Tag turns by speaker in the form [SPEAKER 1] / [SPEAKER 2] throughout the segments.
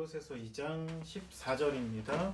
[SPEAKER 1] 골로새서 2장 14절입니다.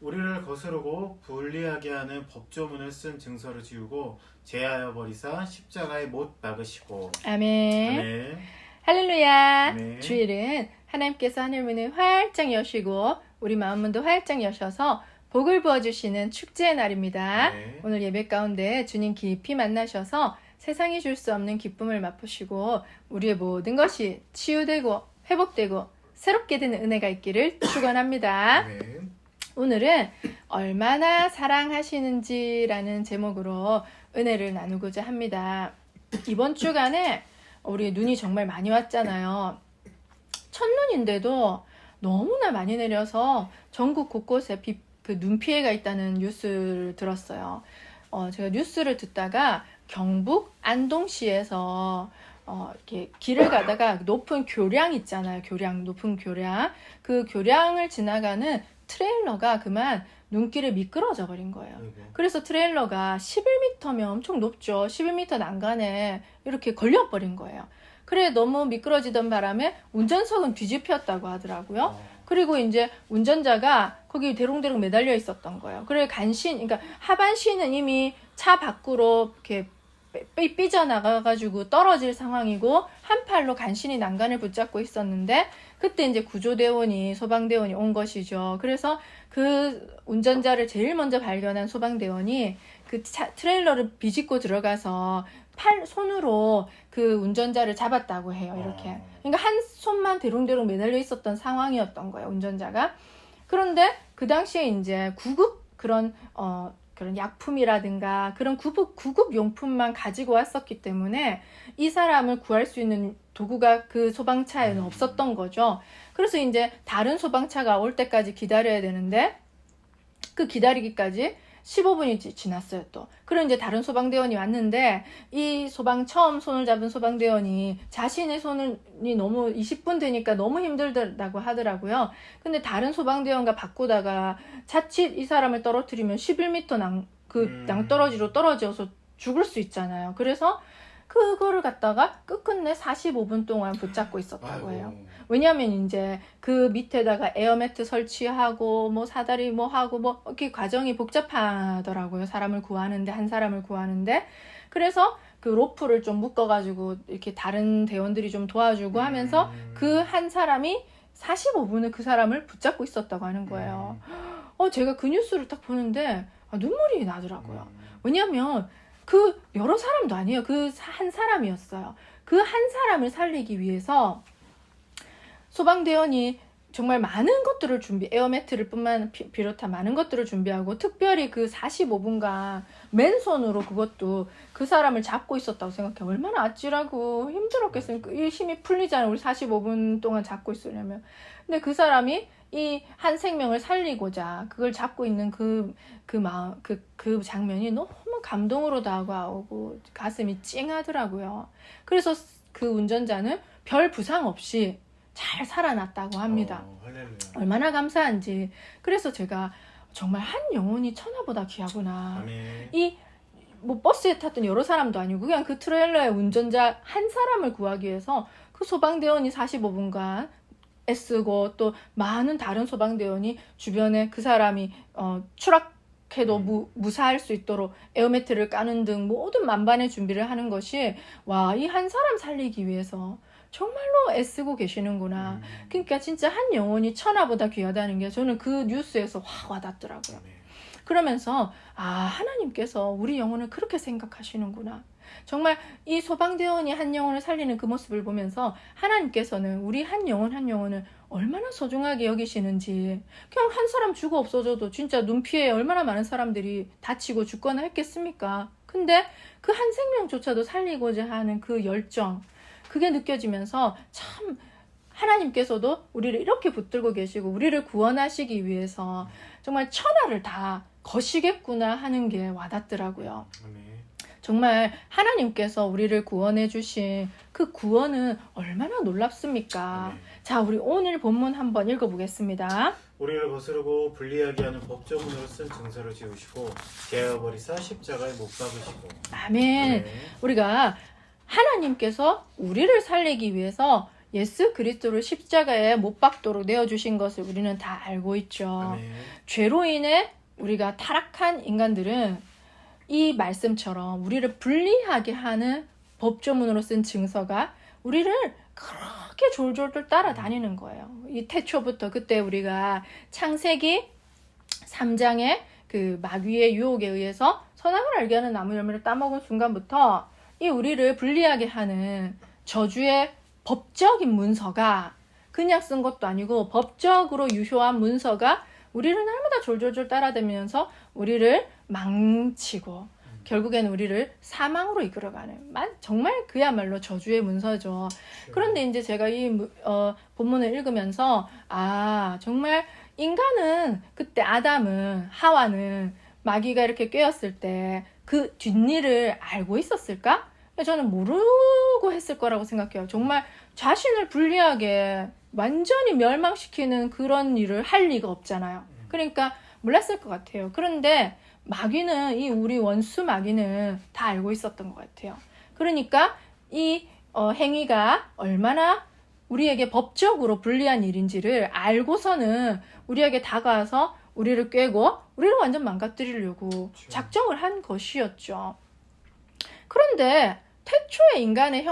[SPEAKER 1] 우리를 거스르고 불리하게 하는 법조문을 쓴 증서를 지우고 제하여 버리사 십자가에 못 박으시고.
[SPEAKER 2] 아멘.
[SPEAKER 1] 아멘.
[SPEAKER 2] 할렐루야.
[SPEAKER 1] 아멘.
[SPEAKER 2] 주일은 하나님께서 하늘문을 활짝 여시고 우리 마음문도 활짝 여셔서 복을 부어주시는 축제의 날입니다.
[SPEAKER 1] 네.
[SPEAKER 2] 오늘 예배 가운데 주님 깊이 만나셔서 세상이 줄 수 없는 기쁨을 맛보시고 우리의 모든 것이 치유되고 회복되고 새롭게 되는 은혜가 있기를 축원합니다.
[SPEAKER 1] 아멘.
[SPEAKER 2] 오늘은 얼마나 사랑하시는지라는 제목으로 은혜를 나누고자 합니다. 이번 주간에 우리 눈이 정말 많이 왔잖아요. 첫눈인데도 너무나 많이 내려서 전국 곳곳에 눈 피해가 있다는 뉴스를 들었어요. 제가 뉴스를 듣다가 경북 안동시에서 이렇게 길을 가다가 높은 교량 있잖아요. 높은 교량. 그 교량을 지나가는 트레일러가 그만 눈길에 미끄러져 버린 거예요. 그래서 트레일러가 11m면 엄청 높죠. 11m 난간에 이렇게 걸려버린 거예요. 그래 너무 미끄러지던 바람에 운전석은 뒤집혔다고 하더라고요. 그리고 이제 운전자가 거기 대롱대롱 매달려 있었던 거예요. 그래 그러니까 하반신은 이미 차 밖으로 이렇게 삐져나가가지고 떨어질 상황이고 한 팔로 간신히 난간을 붙잡고 있었는데 그때 이제 구조대원이 소방대원이 온 것이죠. 그래서 그 운전자를 제일 먼저 발견한 소방대원이 그 트레일러를 비집고 들어가서 손으로 그 운전자를 잡았다고 해요. 이렇게. 그러니까 한 손만 대롱대롱 매달려 있었던 상황이었던 거예요. 운전자가. 그런데 그 당시에 이제 구급 그런 약품이라든가 그런 구급 용품만 가지고 왔었기 때문에 이 사람을 구할 수 있는 도구가 그 소방차에는 없었던 거죠. 그래서 이제 다른 소방차가 올 때까지 기다려야 되는데 그 기다리기까지 15분이 지났어요 또. 그럼 이제 다른 소방대원이 왔는데 이 처음 손을 잡은 소방대원이 자신의 손이 너무 20분 되니까 너무 힘들다고 하더라고요. 근데 다른 소방대원과 바꾸다가 자칫 이 사람을 떨어뜨리면 11m 낭떠러지로 떨어져서 죽을 수 있잖아요. 그래서 그거를 갖다가 끝끝내 45분 동안 붙잡고 있었다고 해요. 왜냐하면 이제 그 밑에다가 에어매트 설치하고 뭐 사다리 뭐 하고 뭐 이렇게 과정이 복잡하더라고요. 한 사람을 구하는데 그래서 그 로프를 좀 묶어가지고 이렇게 다른 대원들이 좀 도와주고 하면서 그 한 사람이 45분을 그 사람을 붙잡고 있었다고 하는 거예요. 제가 그 뉴스를 딱 보는데 눈물이 나더라고요. 왜냐하면 그 여러 사람도 아니에요. 그 한 사람이었어요. 그 한 사람을 살리기 위해서 소방대원이 정말 많은 것들을 에어매트를 비롯한 많은 것들을 준비하고 특별히 그 45분간 맨손으로 그것도 그 사람을 잡고 있었다고 생각해. 얼마나 아찔하고 힘들었겠어요. 이 힘이 풀리잖아요. 우리 45분 동안 잡고 있으려면. 근데 그 사람이 이 한 생명을 살리고자 그걸 잡고 있는 그 장면이 너무 감동으로 다가오고 가슴이 찡하더라고요. 그래서 그 운전자는 별 부상 없이 잘 살아났다고 합니다. 얼마나 감사한지. 그래서 제가 정말 한 영혼이 천하보다 귀하구나.
[SPEAKER 1] 아멘.
[SPEAKER 2] 뭐 버스에 탔던 여러 사람도 아니고 그냥 그 트레일러의 운전자 한 사람을 구하기 위해서 그 소방대원이 45분간 애쓰고 또 많은 다른 소방대원이 주변에 그 사람이 추락해도 무사할 수 있도록 에어매트를 까는 등 모든 만반의 준비를 하는 것이 이 한 사람 살리기 위해서 정말로 애쓰고 계시는구나. 그러니까 진짜 한 영혼이 천하보다 귀하다는 게 저는 그 뉴스에서 확 와닿더라고요. 그러면서 하나님께서 우리 영혼을 그렇게 생각하시는구나. 정말 이 소방대원이 한 영혼을 살리는 그 모습을 보면서 하나님께서는 우리 한 영혼을 얼마나 소중하게 여기시는지. 그냥 한 사람 죽어 없어져도 진짜 눈 피해 얼마나 많은 사람들이 다치고 죽거나 했겠습니까? 근데 그 한 생명조차도 살리고자 하는 그 열정, 그게 느껴지면서 참 하나님께서도 우리를 이렇게 붙들고 계시고 우리를 구원하시기 위해서 정말 천하를 다 거시겠구나 하는 게 와닿더라고요. 정말 하나님께서 우리를 구원해 주신 그 구원은 얼마나 놀랍습니까? 자, 우리 오늘 본문 한번 읽어보겠습니다.
[SPEAKER 1] 우리를 거스르고 불리하게 하는 법조문으로 쓴 증서를 지우시고 제하여 버리사 십자가에 못 박으시고.
[SPEAKER 2] 아멘. 우리가 하나님께서 우리를 살리기 위해서 예수 그리스도를 십자가에 못 박도록 내어주신 것을 우리는 다 알고 있죠.
[SPEAKER 1] 아멘.
[SPEAKER 2] 죄로 인해 우리가 타락한 인간들은 이 말씀처럼 우리를 불리하게 하는 법조문으로 쓴 증서가 우리를 그렇게 졸졸졸 따라다니는 거예요. 이 태초부터 그때 우리가 창세기 3장의 그 마귀의 유혹에 의해서 선악을 알게 하는 나무 열매를 따먹은 순간부터 이 우리를 불리하게 하는 저주의 법적인 문서가 그냥 쓴 것도 아니고 법적으로 유효한 문서가 우리를 날마다 졸졸졸 따라다니면서 우리를 망치고 결국에는 우리를 사망으로 이끌어가는 정말 그야말로 저주의 문서죠. 그런데 이제 제가 이 본문을 읽으면서 정말 인간은 그때 아담은 하와는 마귀가 이렇게 꿰었을 때 그 뒷일을 알고 있었을까? 저는 모르고 했을 거라고 생각해요. 정말 자신을 불리하게 완전히 멸망시키는 그런 일을 할 리가 없잖아요. 그러니까 몰랐을 것 같아요. 그런데 마귀는 우리 원수 마귀는 다 알고 있었던 것 같아요. 그러니까 이 행위가 얼마나 우리에게 법적으로 불리한 일인지를 알고서는 우리에게 다가와서 우리를 꿰고 우리를 완전 망가뜨리려고
[SPEAKER 1] 그렇죠.
[SPEAKER 2] 작정을 한 것이었죠. 그런데 태초의 인간의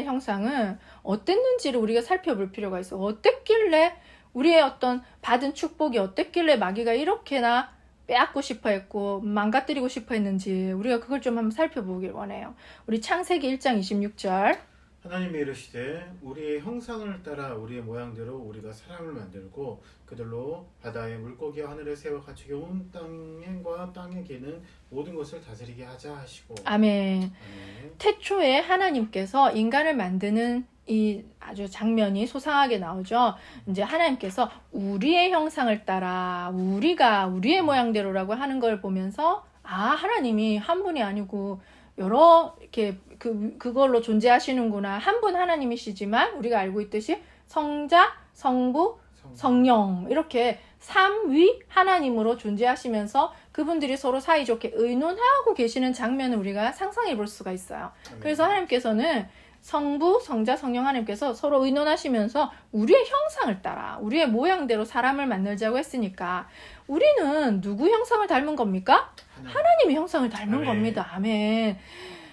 [SPEAKER 2] 형상은 어땠는지를 우리가 살펴볼 필요가 있어. 어땠길래 우리의 어떤 받은 축복이 어땠길래 마귀가 이렇게나 빼앗고 싶어 했고 망가뜨리고 싶어 했는지 우리가 그걸 좀 한번 살펴보길 원해요. 우리 창세기 1장 26절.
[SPEAKER 1] 하나님이 이르시되 우리의 형상을 따라 우리의 모양대로 우리가 사람을 만들고 그들로 바다의 물고기와 하늘의 새와 가축의 온 땅과 땅에 기는 모든 것을 다스리게 하자 하시고.
[SPEAKER 2] 아멘.
[SPEAKER 1] 아멘.
[SPEAKER 2] 태초에 하나님께서 인간을 만드는 이 아주 장면이 소상하게 나오죠. 이제 하나님께서 우리의 형상을 따라 우리가 우리의 모양대로라고 하는 걸 보면서 하나님이 한 분이 아니고 여러 이렇게 그걸로 존재하시는구나. 한 분 하나님이시지만 우리가 알고 있듯이 성자, 성부, 성령 이렇게 삼위 하나님으로 존재하시면서 그분들이 서로 사이좋게 의논하고 계시는 장면을 우리가 상상해 볼 수가 있어요. 그래서 하나님께서는 성부, 성자, 성령 하나님께서 서로 의논하시면서 우리의 형상을 따라 우리의 모양대로 사람을 만들자고 했으니까 우리는 누구 형상을 닮은 겁니까? 하나님의 형상을 닮은
[SPEAKER 1] 아멘.
[SPEAKER 2] 겁니다. 아멘.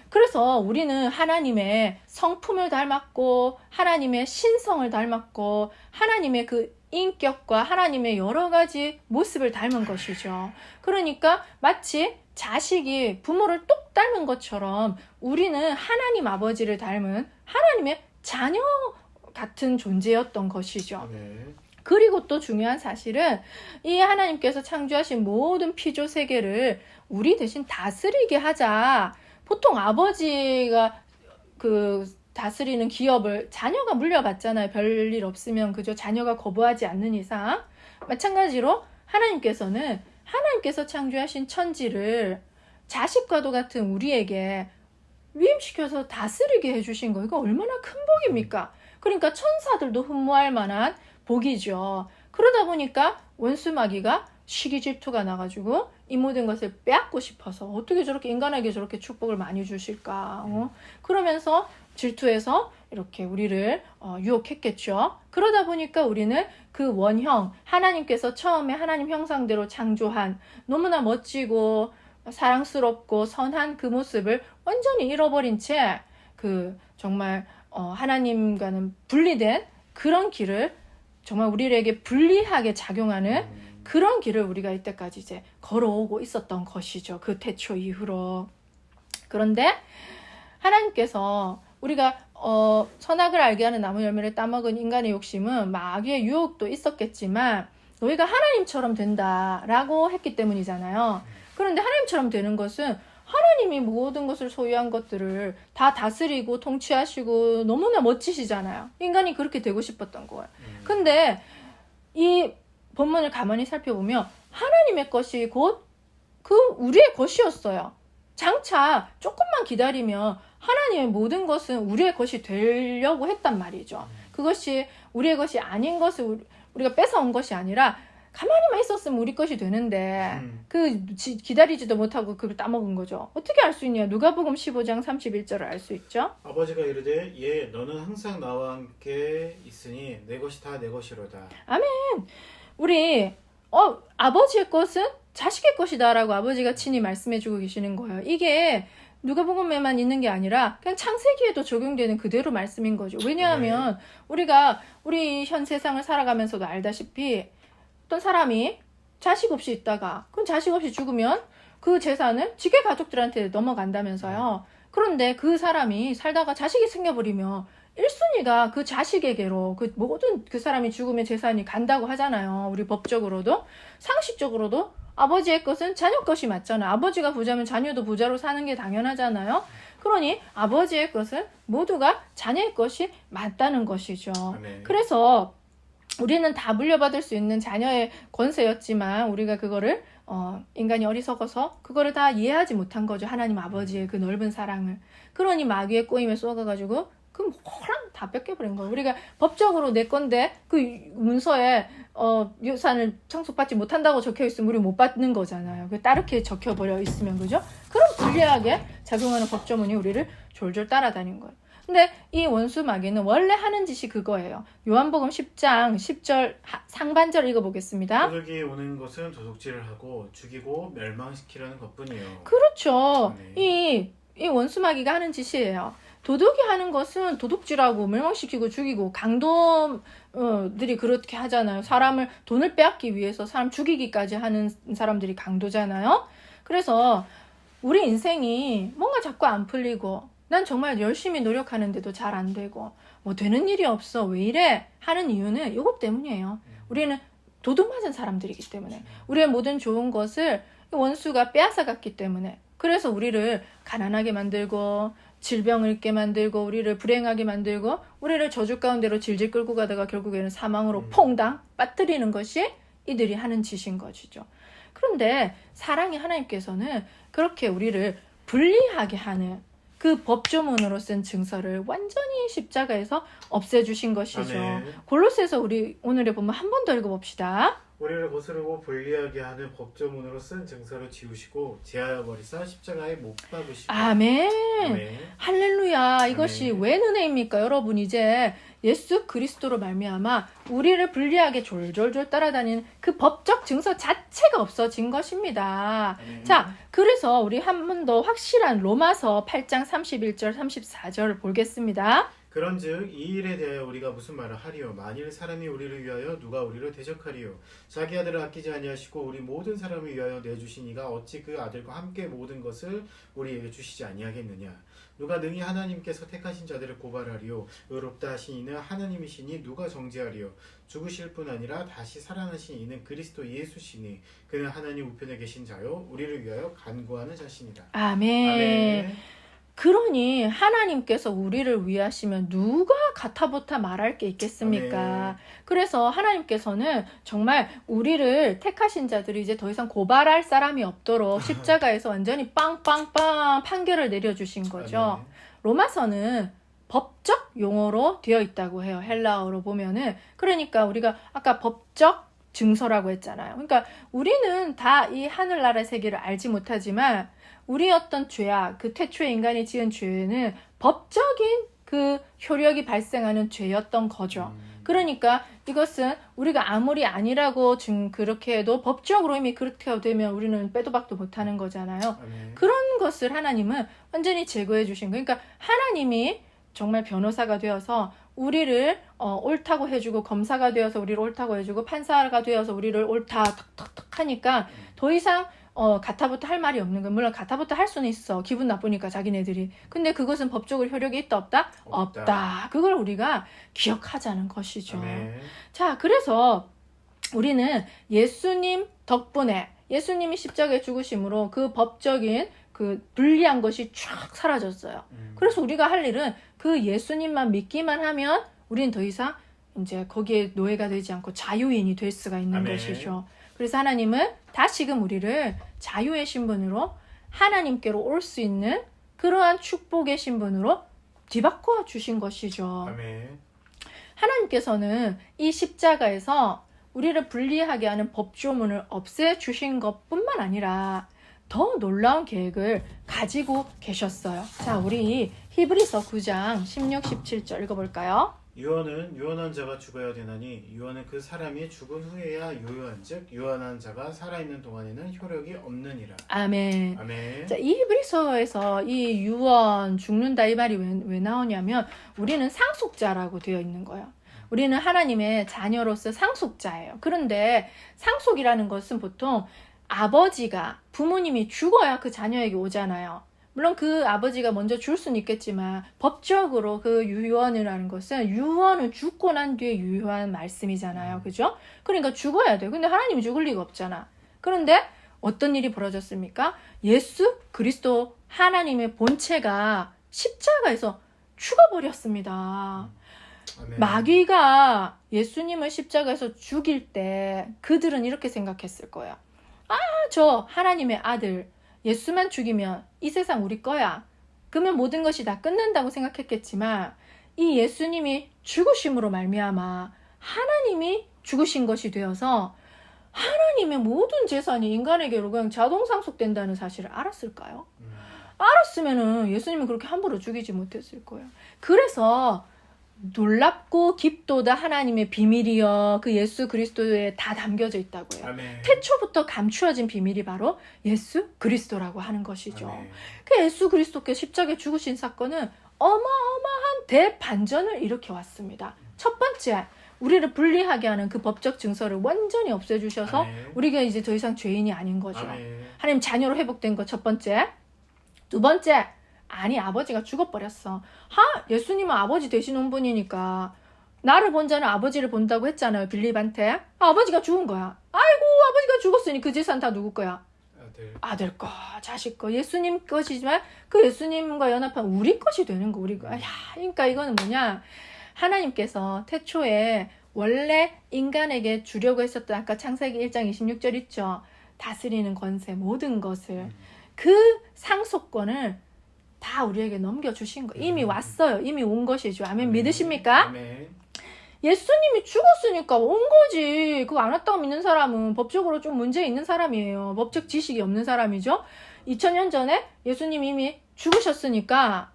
[SPEAKER 2] 그래서 우리는 하나님의 성품을 닮았고 하나님의 신성을 닮았고 하나님의 그 인격과 하나님의 여러 가지 모습을 닮은 것이죠. 그러니까 마치 자식이 부모를 똑 닮은 것처럼 우리는 하나님 아버지를 닮은 하나님의 자녀 같은 존재였던 것이죠.
[SPEAKER 1] 아멘.
[SPEAKER 2] 그리고 또 중요한 사실은 이 하나님께서 창조하신 모든 피조 세계를 우리 대신 다스리게 하자. 보통 아버지가 다스리는 기업을 자녀가 물려받잖아요. 별일 없으면 그저 자녀가 거부하지 않는 이상. 마찬가지로 하나님께서 창조하신 천지를 자식과도 같은 우리에게 위임시켜서 다스리게 해주신 거 이거 얼마나 큰 복입니까? 그러니까 천사들도 흠모할 만한 복이죠. 그러다 보니까 원수 마귀가 시기 질투가 나가지고 이 모든 것을 빼앗고 싶어서 어떻게 저렇게 인간에게 저렇게 축복을 많이 주실까? 그러면서 질투해서 이렇게 우리를 유혹했겠죠. 그러다 보니까 우리는 그 원형 하나님께서 처음에 하나님 형상대로 창조한 너무나 멋지고 사랑스럽고 선한 그 모습을 완전히 잃어버린 채 정말 하나님과는 분리된 그런 길을 정말 우리에게 불리하게 작용하는 그런 길을 우리가 이때까지 이제 걸어오고 있었던 것이죠. 그 태초 이후로. 그런데 하나님께서 우리가 선악을 알게 하는 나무 열매를 따먹은 인간의 욕심은 마귀의 유혹도 있었겠지만 너희가 하나님처럼 된다라고 했기 때문이잖아요. 그런데 하나님처럼 되는 것은 하나님이 모든 것을 소유한 것들을 다 다스리고 통치하시고 너무나 멋지시잖아요. 인간이 그렇게 되고 싶었던 거예요. 근데 이 본문을 가만히 살펴보면 하나님의 것이 곧 우리의 것이었어요. 장차 조금만 기다리면 하나님의 모든 것은 우리의 것이 되려고 했단 말이죠. 그것이 우리의 것이 아닌 것을 우리가 뺏어온 것이 아니라 가만히만 있었으면 우리 것이 되는데 기다리지도 못하고 그걸 따먹은 거죠. 어떻게 알 수 있냐? 누가복음 15장 31절을 알 수 있죠.
[SPEAKER 1] 아버지가 이르되 예 너는 항상 나와 함께 있으니 내 것이 다 내 것이로다.
[SPEAKER 2] 우리 아버지의 것은 자식의 것이다라고 아버지가 친히 말씀해주고 계시는 거예요. 이게 누가복음에만 있는 게 아니라 그냥 창세기에도 적용되는 그대로 말씀인 거죠. 왜냐하면 우리가 우리 현 세상을 살아가면서도 알다시피 어떤 사람이 자식 없이 있다가 그럼 자식 없이 죽으면 그 재산은 직계 가족들한테 넘어간다면서요. 그런데 그 사람이 살다가 자식이 생겨버리면 1순위가 그 자식에게로 그 모든 그 사람이 죽으면 재산이 간다고 하잖아요. 우리 법적으로도 상식적으로도 아버지의 것은 자녀 것이 맞잖아요. 아버지가 부자면 자녀도 부자로 사는 게 당연하잖아요. 그러니 아버지의 것은 모두가 자녀의 것이 맞다는 것이죠. 그래서 우리는 다 물려받을 수 있는 자녀의 권세였지만 우리가 그거를 인간이 어리석어서 그거를 다 이해하지 못한 거죠. 하나님 아버지의 그 넓은 사랑을. 그러니 마귀의 꼬임에 쏘아가지고 그 호랑 다 뺏겨버린 거예요. 우리가 법적으로 내 건데 그 문서에 유산을 상속받지 못한다고 적혀있으면 우리 못 받는 거잖아요. 그 따르게 적혀버려 있으면 그죠? 그럼 불리하게 작용하는 법조문이 우리를 졸졸 따라다닌 거예요. 근데 이 원수 마귀는 원래 하는 짓이 그거예요. 요한복음 10장 10절 상반절 읽어보겠습니다.
[SPEAKER 1] 도둑이 오는 것은 도둑질을 하고 죽이고 멸망시키려는 것뿐이요.
[SPEAKER 2] 그렇죠. 이 원수 마귀가 하는 짓이에요. 도둑이 하는 것은 도둑질하고 멸망시키고 죽이고 강도들이 그렇게 하잖아요. 사람을 돈을 빼앗기 위해서 사람 죽이기까지 하는 사람들이 강도잖아요. 그래서 우리 인생이 뭔가 자꾸 안 풀리고 난 정말 열심히 노력하는데도 잘 안 되고 뭐 되는 일이 없어 왜 이래 하는 이유는 이것 때문이에요. 우리는 도둑 맞은 사람들이기 때문에 우리의 모든 좋은 것을 원수가 빼앗아갔기 때문에 그래서 우리를 가난하게 만들고 질병을 있게 만들고 우리를 불행하게 만들고 우리를 저주 가운데로 질질 끌고 가다가 결국에는 사망으로 퐁당 빠뜨리는 것이 이들이 하는 짓인 것이죠. 그런데 사랑의 하나님께서는 그렇게 우리를 분리하게 하는 그 법조문으로 쓴 증서를 완전히 십자가에서 없애주신 것이죠.
[SPEAKER 1] 아멘.
[SPEAKER 2] 골로새서 우리 오늘의 본문 한 번 더 읽어봅시다.
[SPEAKER 1] 우리를 거스르고 분리하게 하는 법조문으로 쓴 증서를 지우시고 제하여 버리사 십자가에 못 박으시고.
[SPEAKER 2] 아멘.
[SPEAKER 1] 아멘.
[SPEAKER 2] 할렐루야. 이것이
[SPEAKER 1] 아멘.
[SPEAKER 2] 웬 은혜입니까? 여러분 이제 예수 그리스도로 말미암아 우리를 분리하게 졸졸졸 따라다니는 그 법적 증서 자체가 없어진 것입니다. 자, 그래서 우리 한 번 더 확실한 로마서 8장 31절 34절을 보겠습니다.
[SPEAKER 1] 그런즉 이 일에 대하여 우리가 무슨 말을 하리요? 만일 사람이 우리를 위하여 누가 우리를 대적하리요? 자기 아들을 아끼지 아니하시고 우리 모든 사람을 위하여 내주신 이가 어찌 그 아들과 함께 모든 것을 우리에게 주시지 아니하겠느냐? 누가 능히 하나님께서 택하신 자들을 고발하리요? 의롭다 하신 이는 하나님이시니 누가 정죄하리요? 죽으실 뿐 아니라 다시 살아나신 이는 그리스도 예수시니 그는 하나님 우편에 계신 자요 우리를 위하여 간구하는 자시니라.
[SPEAKER 2] 아멘.
[SPEAKER 1] 아멘.
[SPEAKER 2] 그러니 하나님께서 우리를 위하시면 누가 가타부타 말할 게 있겠습니까? 그래서 하나님께서는 정말 우리를 택하신 자들이 이제 더 이상 고발할 사람이 없도록 십자가에서 완전히 빵빵빵 판결을 내려주신 거죠. 로마서는 법적 용어로 되어 있다고 해요. 헬라어로 보면은. 그러니까 우리가 아까 법적 증서라고 했잖아요. 그러니까 우리는 다 이 하늘나라의 세계를 알지 못하지만 우리 어떤 죄악, 그 태초에 인간이 지은 죄는 법적인 그 효력이 발생하는 죄였던 거죠. 그러니까 이것은 우리가 아무리 아니라고 그렇게 해도 법적으로 이미 그렇게 되면 우리는 빼도 박도 못하는 거잖아요. 그런 것을 하나님은 완전히 제거해 주신 거예요. 그러니까 하나님이 정말 변호사가 되어서 우리를 옳다고 해주고 검사가 되어서 우리를 옳다고 해주고 판사가 되어서 우리를 옳다 턱턱턱 하니까 더 이상 가타부터 할 말이 없는 거예요. 물론 가타부터 할 수는 있어. 기분 나쁘니까 자기네들이. 근데 그것은 법적으로 효력이 있다 없다? 없다. 그걸 우리가 기억하자는 것이죠. 자, 그래서 우리는 예수님 덕분에 예수님이 십자가에 죽으심으로 그 법적인 그 불리한 것이 쫙 사라졌어요. 그래서 우리가 할 일은 그 예수님만 믿기만 하면 우리는 더 이상 이제 거기에 노예가 되지 않고 자유인이 될 수가 있는 것이죠. 그래서 하나님은 다시금 우리를 자유의 신분으로 하나님께로 올 수 있는 그러한 축복의 신분으로 뒤바꿔 주신 것이죠. 하나님께서는 이 십자가에서 우리를 분리하게 하는 법조문을 없애주신 것뿐만 아니라 더 놀라운 계획을 가지고 계셨어요. 자, 우리 히브리서 9장 16, 17절 읽어볼까요?
[SPEAKER 1] 유언은 유언한 자가 죽어야 되나니 유언은 그 사람이 죽은 후에야 유효한즉 유언한 자가 살아있는 동안에는 효력이 없느니라.
[SPEAKER 2] 아멘.
[SPEAKER 1] 아멘.
[SPEAKER 2] 자, 이 히브리서에서 이 유언 죽는다 이 말이 왜 나오냐면 우리는 상속자라고 되어 있는 거예요. 우리는 하나님의 자녀로서 상속자예요. 그런데 상속이라는 것은 보통 아버지가 부모님이 죽어야 그 자녀에게 오잖아요. 물론 그 아버지가 먼저 줄 수는 있겠지만 법적으로 그 유언이라는 것은 유언은 죽고 난 뒤에 유효한 말씀이잖아요. 그죠? 그러니까 죽어야 돼요. 근데 하나님이 죽을 리가 없잖아. 그런데 어떤 일이 벌어졌습니까? 예수 그리스도 하나님의 본체가 십자가에서 죽어버렸습니다.
[SPEAKER 1] 아멘.
[SPEAKER 2] 마귀가 예수님을 십자가에서 죽일 때 그들은 이렇게 생각했을 거예요. 아, 저 하나님의 아들 예수만 죽이면 이 세상 우리 거야. 그러면 모든 것이 다 끝난다고 생각했겠지만 이 예수님이 죽으심으로 말미암아 하나님이 죽으신 것이 되어서 하나님의 모든 재산이 인간에게로 그냥 자동 상속된다는 사실을 알았을까요? 알았으면은 예수님은 그렇게 함부로 죽이지 못했을 거예요. 그래서 놀랍고 깊도다 하나님의 비밀이여 그 예수 그리스도에 다 담겨져 있다고 해요.
[SPEAKER 1] 아멘.
[SPEAKER 2] 태초부터 감추어진 비밀이 바로 예수 그리스도라고 하는 것이죠.
[SPEAKER 1] 아멘.
[SPEAKER 2] 그 예수 그리스도께 십자가에 죽으신 사건은 어마어마한 대반전을 일으켜 왔습니다. 첫 번째, 우리를 분리하게 하는 그 법적 증서를 완전히 없애주셔서
[SPEAKER 1] 아멘.
[SPEAKER 2] 우리가 이제 더 이상 죄인이 아닌 거죠.
[SPEAKER 1] 아멘.
[SPEAKER 2] 하나님 자녀로 회복된 것 첫 번째. 두 번째, 아니 아버지가 죽어버렸어. 예수님은 아버지 되신 온 분이니까 나를 본 자는 아버지를 본다고 했잖아요. 빌립한테. 아버지가 죽은 거야. 아이고 아버지가 죽었으니 그 재산 다 누구 거야? 아들 거, 자식 거, 예수님 것이지만 그 예수님과 연합한 우리 것이 되는 거, 우리 거. 야, 그러니까 이거는 뭐냐? 하나님께서 태초에 원래 인간에게 주려고 했었던 아까 창세기 1장 26절 있죠. 다스리는 권세 모든 것을 그 상속권을 다 우리에게 넘겨주신 거. 이미 왔어요. 이미 온 것이죠. 아멘. 믿으십니까?
[SPEAKER 1] 아멘.
[SPEAKER 2] 예수님이 죽었으니까 온 거지. 그거 안 왔다고 믿는 사람은 법적으로 좀 문제 있는 사람이에요. 법적 지식이 없는 사람이죠. 2000년 전에 예수님이 이미 죽으셨으니까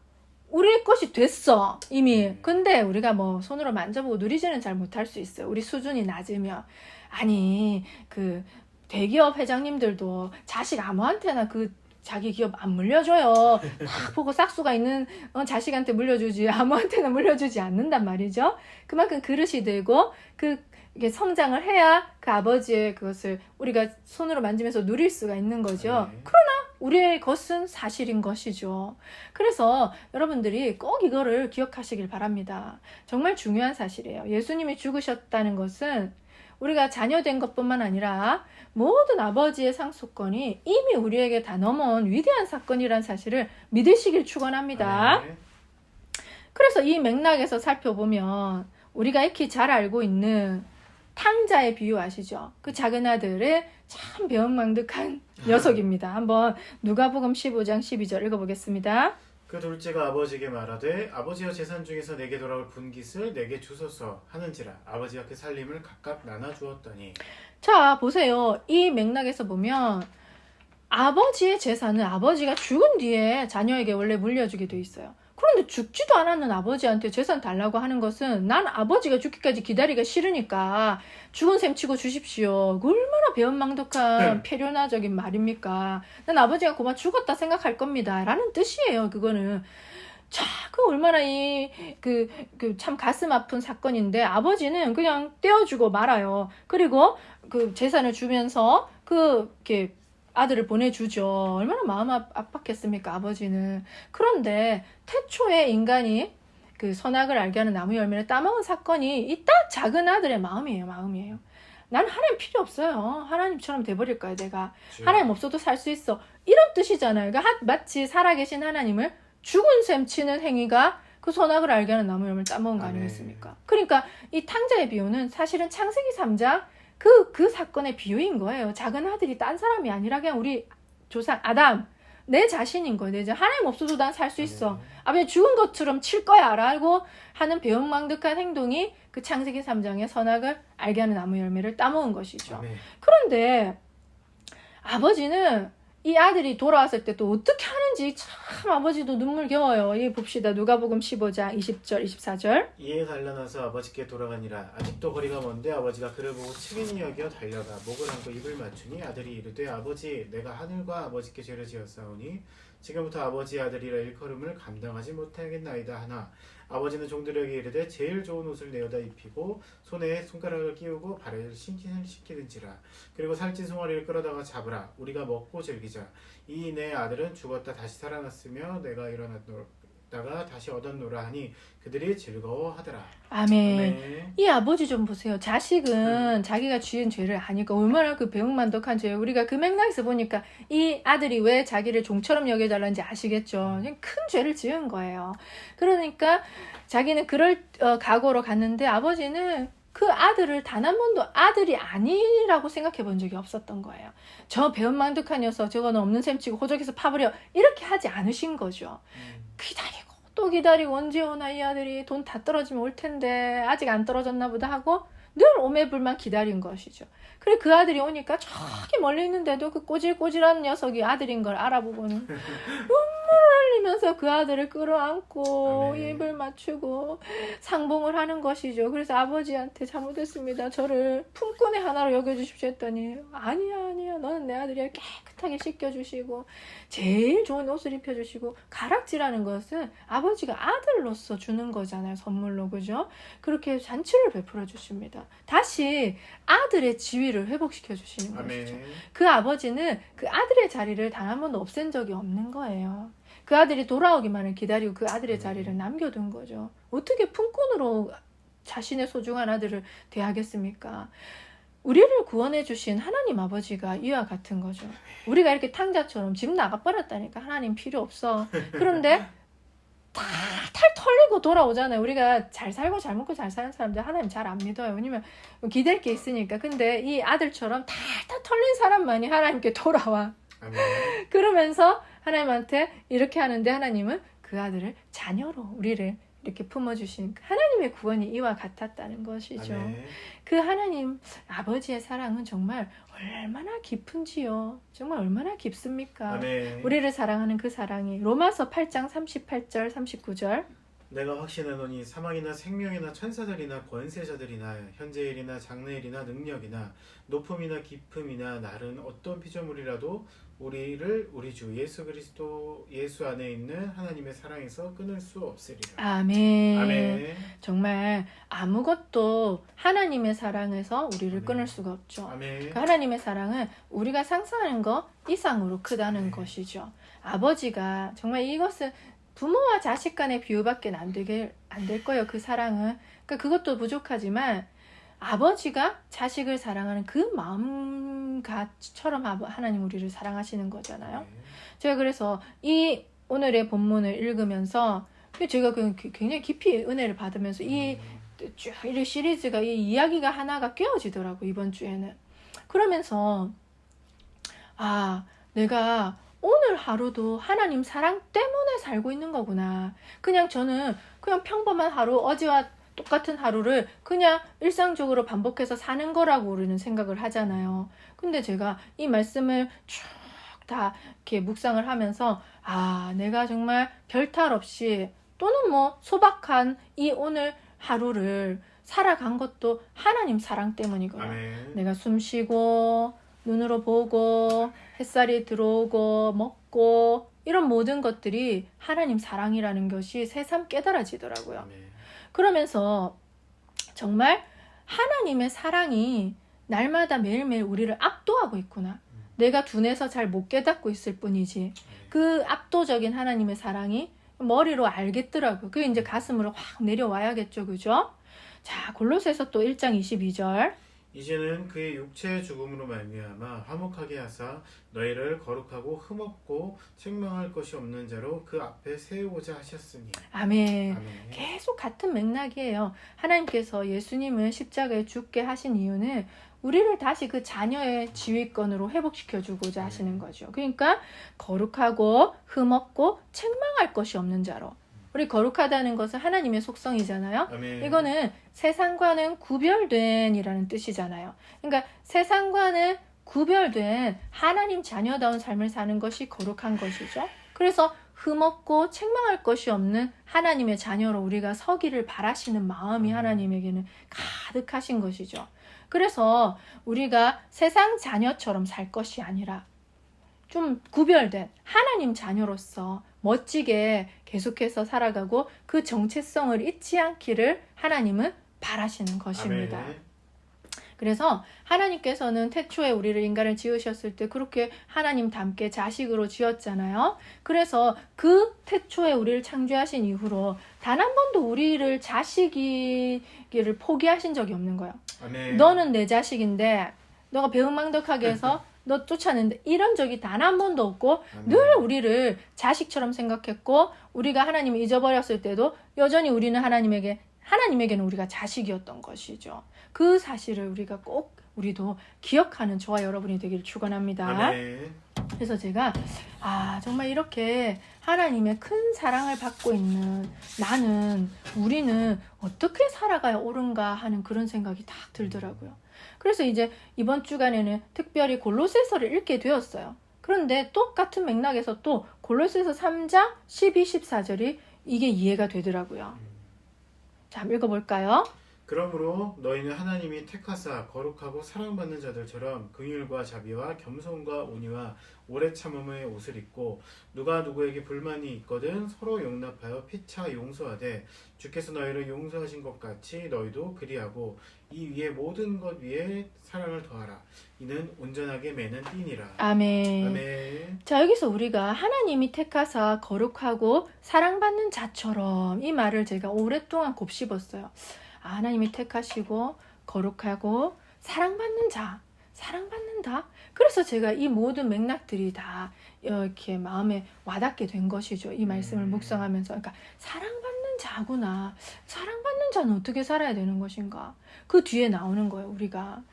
[SPEAKER 2] 우리 것이 됐어. 이미. 근데 우리가 뭐 손으로 만져보고 누리지는 잘 못할 수 있어요. 우리 수준이 낮으면. 아니 그 대기업 회장님들도 자식 아무한테나 그 자기 기업 안 물려줘요. 딱 보고 싹수가 있는 자식한테 물려주지 아무한테나 물려주지 않는단 말이죠. 그만큼 그릇이 되고 이게 성장을 해야 그 아버지의 그것을 우리가 손으로 만지면서 누릴 수가 있는 거죠.
[SPEAKER 1] 네.
[SPEAKER 2] 우리의 것은 사실인 것이죠. 그래서 여러분들이 꼭 이거를 기억하시길 바랍니다. 정말 중요한 사실이에요. 예수님이 죽으셨다는 것은 우리가 자녀된 것뿐만 아니라 모든 아버지의 상속권이 이미 우리에게 다 넘어온 위대한 사건이라는 사실을 믿으시길 축원합니다.
[SPEAKER 1] 네.
[SPEAKER 2] 그래서 이 맥락에서 살펴보면 우리가 익히 잘 알고 있는 탕자의 비유 아시죠? 그 작은 아들의 참 배은망덕한 녀석입니다. 한번 누가복음 15장 12절 읽어보겠습니다.
[SPEAKER 1] 그 둘째가 아버지에게 말하되 아버지여 재산 중에서 내게 돌아올 분깃을 내게 주소서 하는지라 아버지가 그 살림을 각각 나눠 주었더니.
[SPEAKER 2] 자 보세요. 이 맥락에서 보면 아버지의 재산은 아버지가 죽은 뒤에 자녀에게 원래 물려주게 돼 있어요. 그런데 죽지도 않았는 아버지한테 재산 달라고 하는 것은 난 아버지가 죽기까지 기다리기가 싫으니까 죽은 셈 치고 주십시오. 얼마나 배은망덕한 폐륜화적인 말입니까? 난 아버지가 고마 죽었다 생각할 겁니다. 라는 뜻이에요. 그거는. 자, 그 얼마나 참 가슴 아픈 사건인데 아버지는 그냥 떼어주고 말아요. 그리고 그 재산을 주면서 이렇게 아들을 보내주죠. 얼마나 마음 압박했습니까, 아버지는. 그런데 태초에 인간이 그 선악을 알게 하는 나무 열매를 따먹은 사건이 이 딱 작은 아들의 마음이에요. 난 하나님 필요 없어요. 하나님처럼 돼버릴 거야, 내가. 하나님 없어도 살 수 있어. 이런 뜻이잖아요. 그러니까 마치 살아계신 하나님을 죽은 셈 치는 행위가 그 선악을 알게 하는 나무 열매를 따먹은 거 아니겠습니까? 그러니까 이 탕자의 비유는 사실은 창세기 3장 그 사건의 비유인 거예요. 작은 아들이 딴 사람이 아니라 그냥 우리 조상 아담 내 자신인 거예요. 내 하나님 없어도 난 살 수 있어. 아버지 죽은 것처럼 칠 거야 라고 하는 배은망덕한 행동이 그 창세기 3장의 선악을 알게 하는 나무 열매를 따먹은 것이죠.
[SPEAKER 1] 아멘.
[SPEAKER 2] 그런데 아버지는 이 아들이 돌아왔을 때 또 어떻게 하는지 참 아버지도 눈물겨워요. 이 봅시다. 누가복음 15장 20절 24절.
[SPEAKER 1] 이에 달려나서 아버지께 돌아가니라. 아직도 거리가 먼데 아버지가 그를 보고 측은히 여겨 달려가 목을 안고 입을 맞추니 아들이 이르되 아버지 내가 하늘과 아버지께 죄를 지었사오니 지금부터 아버지 아들이라 일컬음을 감당하지 못하겠나이다 하나 아버지는 종들에게 이르되 제일 좋은 옷을 내어다 입히고 손에 손가락을 끼우고 발에 신진을 시키는지라 그리고 살찐 송아리를 끌어다가 잡으라 우리가 먹고 즐기자 이 내 아들은 죽었다 다시 살아났으며 내가 일어났다가 다시 얻었노라 하니 그들이 즐거워하더라.
[SPEAKER 2] 아멘.
[SPEAKER 1] 아멘.
[SPEAKER 2] 이 아버지 좀 보세요. 자식은 자기가 지은 죄를 아니까 얼마나 그 배은만덕한 죄예요. 우리가 그 맥락에서 보니까 이 아들이 왜 자기를 종처럼 여겨달라는지 아시겠죠. 그냥 큰 죄를 지은 거예요. 그러니까 자기는 그럴 각오로 갔는데 아버지는 그 아들을 단 한 번도 아들이 아니라고 생각해 본 적이 없었던 거예요. 저 배은망덕한 녀석 저거는 없는 셈 치고 호적에서 파버려 이렇게 하지 않으신 거죠. 기다리고 또 기다리고 언제 오나 이 아들이 돈 다 떨어지면 올 텐데 아직 안 떨어졌나 보다 하고 늘 오매불만 기다린 것이죠. 그래 그 아들이 오니까 저기 멀리 있는데도 그 꼬질꼬질한 녀석이 아들인 걸 알아보고는 눈물을 흘리면서 그 아들을 끌어안고
[SPEAKER 1] 아멘.
[SPEAKER 2] 입을 맞추고 상봉을 하는 것이죠. 그래서 아버지한테 잘못했습니다. 저를 품꾼의 하나로 여겨주십시오 했더니 아니야 너는 내 아들이야 깨끗하게 씻겨주시고 제일 좋은 옷을 입혀주시고 가락지라는 것은 아버지가 아들로서 주는 거잖아요. 선물로 그죠? 그렇게 잔치를 베풀어 주십니다. 다시 아들의 지위를 회복시켜 주시는 것이죠.
[SPEAKER 1] 아멘.
[SPEAKER 2] 그 아버지는 그 아들의 자리를 단 한 번도 없앤 적이 없는 거예요. 그 아들이 돌아오기만을 기다리고 그 아들의 자리를 남겨둔 거죠. 어떻게 품꾼으로 자신의 소중한 아들을 대하겠습니까? 우리를 구원해 주신 하나님 아버지가 이와 같은 거죠. 우리가 이렇게 탕자처럼 집 나가버렸다니까 하나님 필요 없어. 그런데 탈 털리고 돌아오잖아요. 우리가 잘 살고 잘 먹고 잘 사는 사람들 하나님 잘 안 믿어요. 왜냐면 기댈 게 있으니까. 근데 이 아들처럼 탈 털린 사람만이 하나님께 돌아와.
[SPEAKER 1] 아멘.
[SPEAKER 2] 그러면서 하나님한테 이렇게 하는데 하나님은 그 아들을 자녀로 우리를 이렇게 품어주신 하나님의 구원이 이와 같았다는 것이죠.
[SPEAKER 1] 아멘.
[SPEAKER 2] 그 하나님 아버지의 사랑은 정말 얼마나 깊은지요. 정말 얼마나 깊습니까?
[SPEAKER 1] 아멘.
[SPEAKER 2] 우리를 사랑하는 그 사랑이 로마서 8장 38절 39절
[SPEAKER 1] 내가 확신하노니 사망이나 생명이나 천사들이나 권세자들이나 현재일이나 장래일이나 능력이나 높음이나 깊음이나 날은 어떤 피조물이라도 우리를 우리 주 예수 그리스도 예수 안에 있는 하나님의 사랑에서 끊을 수 없으리라.
[SPEAKER 2] 아멘.
[SPEAKER 1] 아멘.
[SPEAKER 2] 정말 아무것도 하나님의 사랑에서 우리를
[SPEAKER 1] 아멘.
[SPEAKER 2] 끊을 수가 없죠.
[SPEAKER 1] 아멘.
[SPEAKER 2] 그 하나님의 사랑은 우리가 상상하는 것 이상으로 크다는
[SPEAKER 1] 아멘.
[SPEAKER 2] 것이죠. 아버지가 정말 이것은 부모와 자식 간의 비유밖에 안 될 거예요. 그 사랑은. 그러니까 그것도 부족하지만 아버지가 자식을 사랑하는 그 마음처럼 하나님 우리를 사랑하시는 거잖아요. 제가 그래서 이 오늘의 본문을 읽으면서 제가 굉장히 깊이 은혜를 받으면서 이 시리즈가 이 이야기가 하나가 꿰어지더라고 이번 주에는. 그러면서 내가 오늘 하루도 하나님 사랑 때문에 살고 있는 거구나. 저는 그냥 평범한 하루, 어제와 똑같은 하루를 그냥 일상적으로 반복해서 사는 거라고 우리는 생각을 하잖아요. 근데 제가 이 말씀을 쭉 다 이렇게 묵상을 하면서 내가 정말 별탈 없이 또는 소박한 이 오늘 하루를 살아간 것도 하나님 사랑 때문이구나.
[SPEAKER 1] 아멘.
[SPEAKER 2] 내가 숨 쉬고 눈으로 보고 햇살이 들어오고 먹고 이런 모든 것들이 하나님 사랑이라는 것이 새삼 깨달아지더라고요.
[SPEAKER 1] 아멘.
[SPEAKER 2] 그러면서 정말 하나님의 사랑이 날마다 매일매일 우리를 압도하고 있구나. 내가 둔해서 잘 못 깨닫고 있을 뿐이지. 그 압도적인 하나님의 사랑이 머리로 알겠더라고요. 그게 이제 가슴으로 확 내려와야겠죠. 그죠? 자, 골로새서 또 1장 22절.
[SPEAKER 1] 이제는 그의 육체의 죽음으로 말미암아 화목하게 하사 너희를 거룩하고 흠없고 책망할 것이 없는 자로 그 앞에 세우고자 하셨으니.
[SPEAKER 2] 아멘.
[SPEAKER 1] 아멘.
[SPEAKER 2] 계속 같은 맥락이에요. 하나님께서 예수님을 십자가에 죽게 하신 이유는 우리를 다시 그 자녀의 지위권으로 회복시켜주고자 하시는 거죠. 그러니까 거룩하고 흠없고 책망할 것이 없는 자로. 우리 거룩하다는 것은 하나님의 속성이잖아요.
[SPEAKER 1] 아멘.
[SPEAKER 2] 이거는 세상과는 구별된이라는 뜻이잖아요. 그러니까 세상과는 구별된 하나님 자녀다운 삶을 사는 것이 거룩한 것이죠. 그래서 흠없고 책망할 것이 없는 하나님의 자녀로 우리가 서기를 바라시는 마음이 하나님에게는 가득하신 것이죠. 그래서 우리가 세상 자녀처럼 살 것이 아니라 좀 구별된 하나님 자녀로서 멋지게 계속해서 살아가고 그 정체성을 잊지 않기를 하나님은 바라시는 것입니다.
[SPEAKER 1] 아멘.
[SPEAKER 2] 그래서 하나님께서는 태초에 우리를 인간을 지으셨을 때 그렇게 하나님 닮게 자식으로 지었잖아요. 그래서 그 태초에 우리를 창조하신 이후로 단 한 번도 우리를 자식이기를 포기하신 적이 없는 거예요.
[SPEAKER 1] 아멘.
[SPEAKER 2] 너는 내 자식인데 너가 배은망덕하게 해서 너 쫓아냈는데 이런 적이 단 한 번도 없고
[SPEAKER 1] 아멘.
[SPEAKER 2] 늘 우리를 자식처럼 생각했고 우리가 하나님을 잊어버렸을 때도 여전히 우리는 하나님에게는 우리가 자식이었던 것이죠. 그 사실을 우리가 꼭 우리도 기억하는 저와 여러분이 되기를 축원합니다.
[SPEAKER 1] 아멘.
[SPEAKER 2] 그래서 제가 정말 이렇게 하나님의 큰 사랑을 받고 있는 우리는 어떻게 살아가야 옳은가 하는 그런 생각이 딱 들더라고요. 그래서 이제 이번 주간에는 특별히 골로새서를 읽게 되었어요. 그런데 똑같은 맥락에서 또 골로새서 3장 12, 14절이 이게 이해가 되더라고요. 자, 한번 읽어볼까요?
[SPEAKER 1] 그러므로 너희는 하나님이 택하사 거룩하고 사랑받는 자들처럼 긍휼과 자비와 겸손과 온유와 오래 참음의 옷을 입고 누가 누구에게 불만이 있거든 서로 용납하여 피차 용서하되 주께서 너희를 용서하신 것 같이 너희도 그리하고 이 위에 모든 것 위에 사랑을 더하라. 이는 온전하게 매는 띠니라.
[SPEAKER 2] 아멘.
[SPEAKER 1] 아멘.
[SPEAKER 2] 자, 여기서 우리가 하나님이 택하사 거룩하고 사랑받는 자처럼 이 말을 제가 오랫동안 곱씹었어요. 하나님이 택하시고 거룩하고 사랑받는 자, 사랑받는다. 그래서 제가 이 모든 맥락들이 다 이렇게 마음에 와닿게 된 것이죠. 이 말씀을 묵상하면서. 그러니까 사랑받는 자구나. 사랑받는 자는 어떻게 살아야 되는 것인가. 그 뒤에 나오는 거예요. 우리가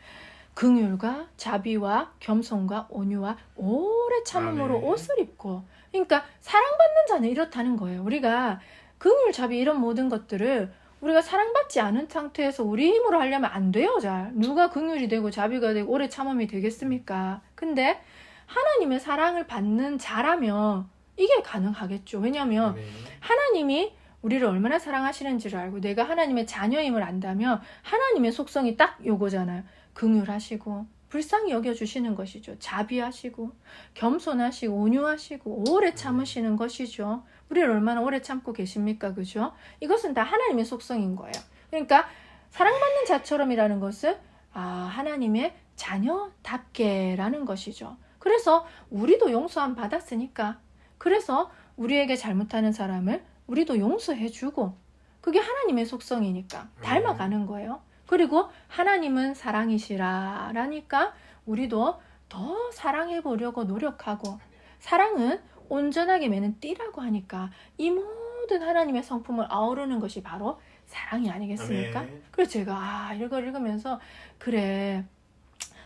[SPEAKER 2] 긍휼과 자비와 겸손과 온유와 오래 참음으로
[SPEAKER 1] 아멘.
[SPEAKER 2] 옷을 입고. 그러니까 사랑받는 자는 이렇다는 거예요. 우리가 긍휼, 자비 이런 모든 것들을 우리가 사랑받지 않은 상태에서 우리 힘으로 하려면 안 돼요. 잘 누가 긍휼이 되고 자비가 되고 오래 참음이 되겠습니까? 근데 하나님의 사랑을 받는 자라면 이게 가능하겠죠. 왜냐하면
[SPEAKER 1] 아멘.
[SPEAKER 2] 하나님이 우리를 얼마나 사랑하시는지를 알고 내가 하나님의 자녀임을 안다면 하나님의 속성이 딱 요거잖아요. 긍휼하시고 불쌍히 여겨주시는 것이죠. 자비하시고 겸손하시고 온유하시고 오래 참으시는 것이죠. 우리를 얼마나 오래 참고 계십니까? 그죠? 이것은 다 하나님의 속성인 거예요. 그러니까 사랑받는 자처럼이라는 것은 하나님의 자녀답게라는 것이죠. 그래서 우리도 용서함 받았으니까 그래서 우리에게 잘못하는 사람을 우리도 용서해주고 그게 하나님의 속성이니까 닮아가는 거예요. 그리고 하나님은 사랑이시라라니까 우리도 더 사랑해보려고 노력하고 사랑은 온전하게 매는 띠라고 하니까 이 모든 하나님의 성품을 아우르는 것이 바로 사랑이 아니겠습니까?
[SPEAKER 1] 아멘.
[SPEAKER 2] 그래서 제가 이걸 읽으면서 그래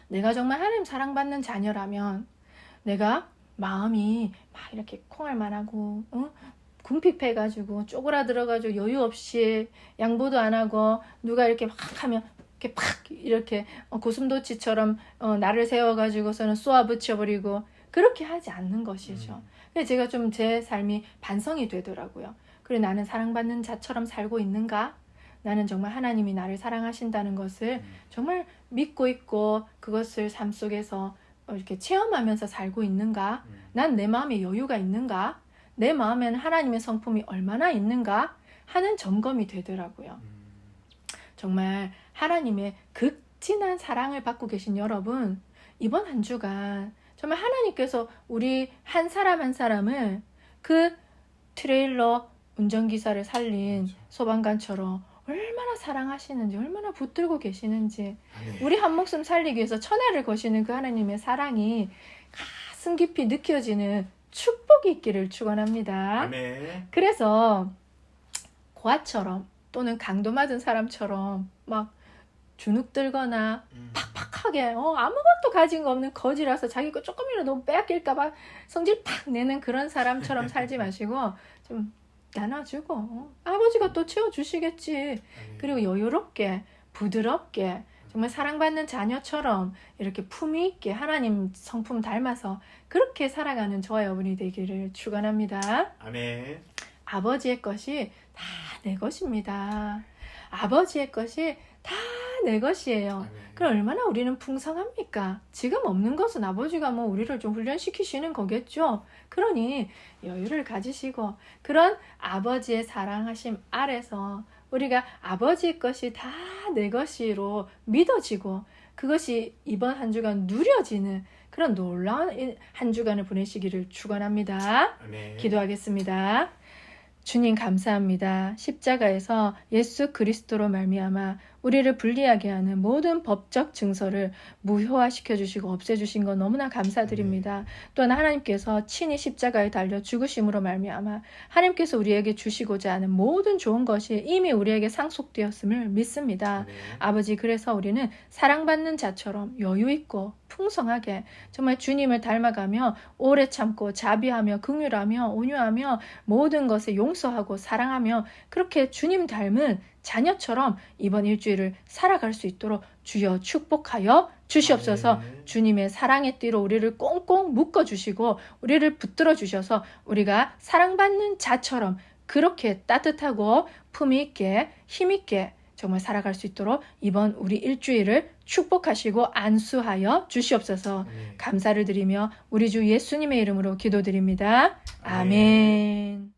[SPEAKER 2] 내가 정말 하나님 사랑받는 자녀라면 내가 마음이 막 이렇게 콩알만하고 궁핍해가지고 쪼그라들어가지고 여유 없이 양보도 안 하고 누가 이렇게 막 하면 이렇게 팍 이렇게 고슴도치처럼 나를 세워가지고서는 쏘아붙여버리고 그렇게 하지 않는 것이죠. 그래서 제가 좀 제 삶이 반성이 되더라고요. 그래 나는 사랑받는 자처럼 살고 있는가? 나는 정말 하나님이 나를 사랑하신다는 것을 정말 믿고 있고 그것을 삶 속에서 이렇게 체험하면서 살고 있는가? 난 내 마음에 여유가 있는가? 내 마음에는 하나님의 성품이 얼마나 있는가? 하는 점검이 되더라고요. 정말 하나님의 극진한 사랑을 받고 계신 여러분, 이번 한 주간 정말 하나님께서 우리 한 사람 한 사람을 그 트레일러 운전기사를 살린 소방관처럼 얼마나 사랑하시는지 얼마나 붙들고 계시는지 우리 한 목숨 살리기 위해서 천하를 거시는 그 하나님의 사랑이 가슴 깊이 느껴지는 축복이 있기를 축원합니다.
[SPEAKER 1] 아멘.
[SPEAKER 2] 그래서 고아처럼 또는 강도 맞은 사람처럼 막 주눅들거나 팍팍하게 아무것도 가진 거 없는 거지라서 자기 거 조금이라도 빼앗길까 봐 성질 팍 내는 그런 사람처럼 살지 마시고 좀 나눠주고 아버지가 또 채워주시겠지.
[SPEAKER 1] 아멘.
[SPEAKER 2] 그리고 여유롭게 부드럽게 정말 사랑받는 자녀처럼 이렇게 품위 있게 하나님 성품 닮아서 그렇게 살아가는 저와 여러분이 되기를 축원합니다.
[SPEAKER 1] 아멘.
[SPEAKER 2] 아버지의 것이 다 내 것입니다. 아버지의 것이 다 내 것이에요.
[SPEAKER 1] 아멘.
[SPEAKER 2] 그럼 얼마나 우리는 풍성합니까? 지금 없는 것은 아버지가 뭐 우리를 좀 훈련시키시는 거겠죠. 그러니 여유를 가지시고 그런 아버지의 사랑하심 아래서 우리가 아버지의 것이 다 내 것이로 믿어지고 그것이 이번 한 주간 누려지는 그런 놀라운 한 주간을 보내시기를 축원합니다.
[SPEAKER 1] 아멘.
[SPEAKER 2] 기도하겠습니다. 주님 감사합니다. 십자가에서 예수 그리스도로 말미암아 우리를 불리하게 하는 모든 법적 증서를 무효화시켜 주시고 없애 주신 것 너무나 감사드립니다. 또한 하나님께서 친히 십자가에 달려 죽으심으로 말미암아 하나님께서 우리에게 주시고자 하는 모든 좋은 것이 이미 우리에게 상속되었음을 믿습니다.
[SPEAKER 1] 아멘.
[SPEAKER 2] 아버지, 그래서 우리는 사랑받는 자처럼 여유 있고 풍성하게 정말 주님을 닮아가며 오래 참고 자비하며 긍휼하며 온유하며 모든 것에 용서하고 사랑하며 그렇게 주님 닮은 자녀처럼 이번 일주일을 살아갈 수 있도록 주여 축복하여 주시옵소서.
[SPEAKER 1] 아멘.
[SPEAKER 2] 주님의 사랑의 띠로 우리를 꽁꽁 묶어주시고 우리를 붙들어 주셔서 우리가 사랑받는 자처럼 그렇게 따뜻하고 품위 있게 힘 있게 정말 살아갈 수 있도록 이번 우리 일주일을 축복하시고 안수하여 주시옵소서.
[SPEAKER 1] 아멘.
[SPEAKER 2] 감사를 드리며 우리 주 예수님의 이름으로 기도드립니다.
[SPEAKER 1] 아멘.
[SPEAKER 2] 아멘.